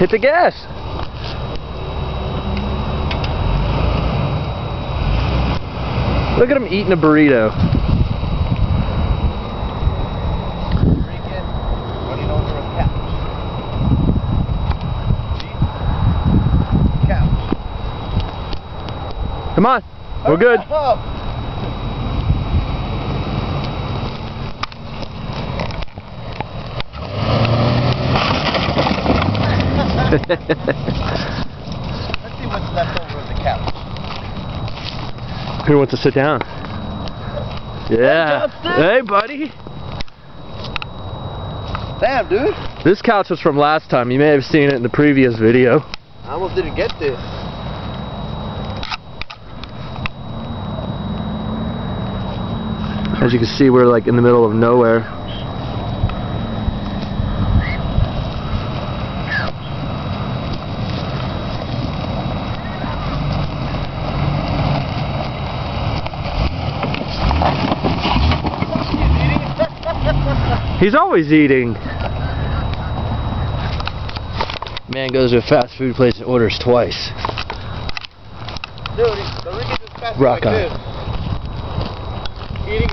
Hit the gas. Look at him eating a burrito. Running over a couch. Couch. Come on, we're good. Let's see what's left over of the couch. Who wants to sit down? Yeah. Hey, buddy. Damn, dude. This couch was from last time. You may have seen it in the previous video. I almost didn't get this. As you can see, we're like in the middle of nowhere. He's always eating. Man goes to a fast food place and orders twice. Dude, the Ricky just passed Rock like on. this. Eating